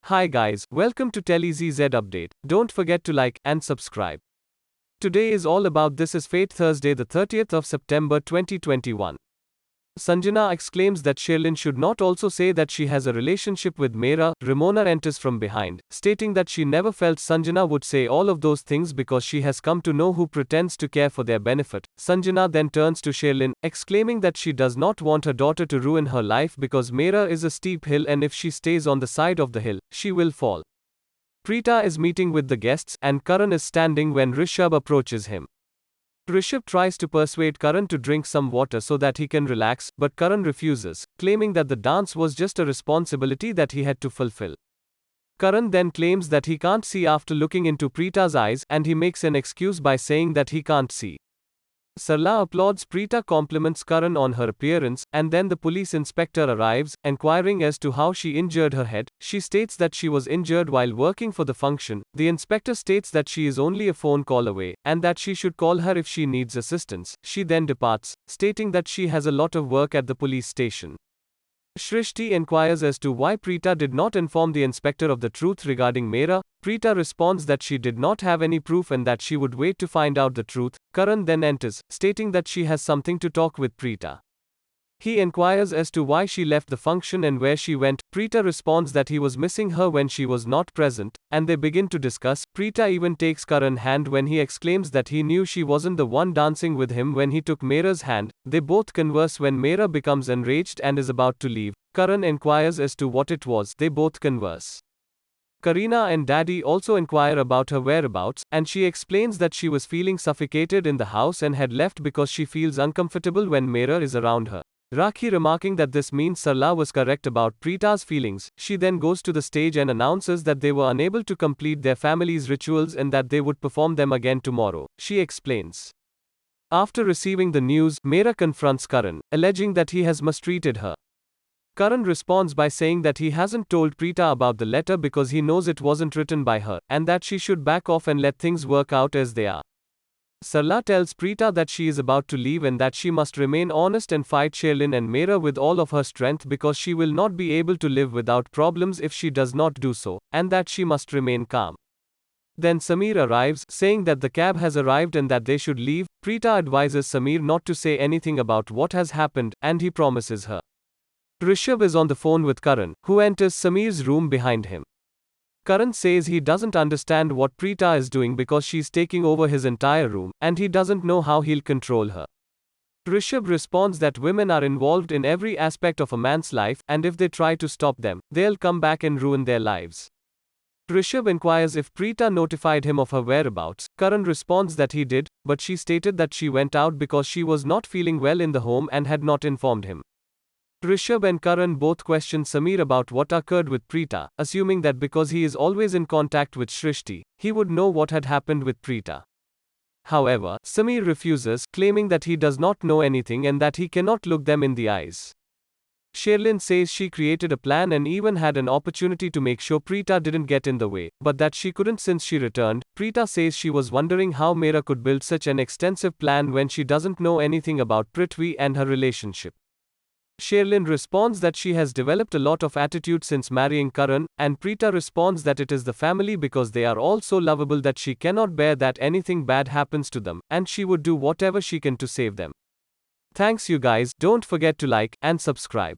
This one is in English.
Hi guys, welcome to TeleZZ Update. Don't forget to like and subscribe. Today is all about This Is Fate Thursday, the 30th of September 2021. Sanjana exclaims that Sherilyn should not also say that she has a relationship with Meera. Ramona enters from behind, stating that she never felt Sanjana would say all of those things because she has come to know who pretends to care for their benefit. Sanjana then turns to Sherilyn, exclaiming that she does not want her daughter to ruin her life because Meera is a steep hill and if she stays on the side of the hill, she will fall. Preeta is meeting with the guests, and Karan is standing when Rishabh approaches him. Rishabh tries to persuade Karan to drink some water so that he can relax, but Karan refuses, claiming that the dance was just a responsibility that he had to fulfill. Karan then claims that he can't see after looking into Preeta's eyes, and he makes an excuse by saying that he can't see. Sarla applauds Preeta, compliments Karan on her appearance, and then the police inspector arrives, inquiring as to how she injured her head. She states that she was injured while working for the function. The inspector states that she is only a phone call away, and that she should call her if she needs assistance. She then departs, stating that she has a lot of work at the police station. Shrishti inquires as to why Preeta did not inform the inspector of the truth regarding Meera. Preeta responds that she did not have any proof and that she would wait to find out the truth. Karan then enters, stating that she has something to talk with Preeta. He inquires as to why she left the function and where she went. Preeta responds that he was missing her when she was not present, and they begin to discuss. Preeta even takes Karan's hand when he exclaims that he knew she wasn't the one dancing with him when he took Meera's hand. They both converse when Meera becomes enraged and is about to leave. Karan inquires as to what it was. They both converse. Karina and Daddy also inquire about her whereabouts, and she explains that she was feeling suffocated in the house and had left because she feels uncomfortable when Meera is around her. Rakhi remarking that this means Sarla was correct about Preeta's feelings. She then goes to the stage and announces that they were unable to complete their family's rituals and that they would perform them again tomorrow. She explains. After receiving the news, Meera confronts Karan, alleging that he has mistreated her. Karan responds by saying that he hasn't told Preeta about the letter because he knows it wasn't written by her, and that she should back off and let things work out as they are. Sarla tells Preeta that she is about to leave and that she must remain honest and fight Sherilyn and Meera with all of her strength because she will not be able to live without problems if she does not do so, and that she must remain calm. Then Samir arrives, saying that the cab has arrived and that they should leave. Preeta advises Samir not to say anything about what has happened, and he promises her. Rishabh is on the phone with Karan, who enters Samir's room behind him. Karan says he doesn't understand what Preeta is doing because she's taking over his entire room, and he doesn't know how he'll control her. Rishabh responds that women are involved in every aspect of a man's life, and if they try to stop them, they'll come back and ruin their lives. Rishabh inquires if Preeta notified him of her whereabouts. Karan responds that he did, but she stated that she went out because she was not feeling well in the home and had not informed him. Rishabh and Karan both question Samir about what occurred with Preeta, assuming that because he is always in contact with Shrishti, he would know what had happened with Preeta. However, Samir refuses, claiming that he does not know anything and that he cannot look them in the eyes. Sherilyn says she created a plan and even had an opportunity to make sure Preeta didn't get in the way, but that she couldn't since she returned. Preeta says she was wondering how Meera could build such an extensive plan when she doesn't know anything about Prithvi and her relationship. Sherilyn responds that she has developed a lot of attitude since marrying Karan, and Preeta responds that it is the family because they are all so lovable that she cannot bear that anything bad happens to them, and she would do whatever she can to save them. Thanks you guys, don't forget to like and subscribe.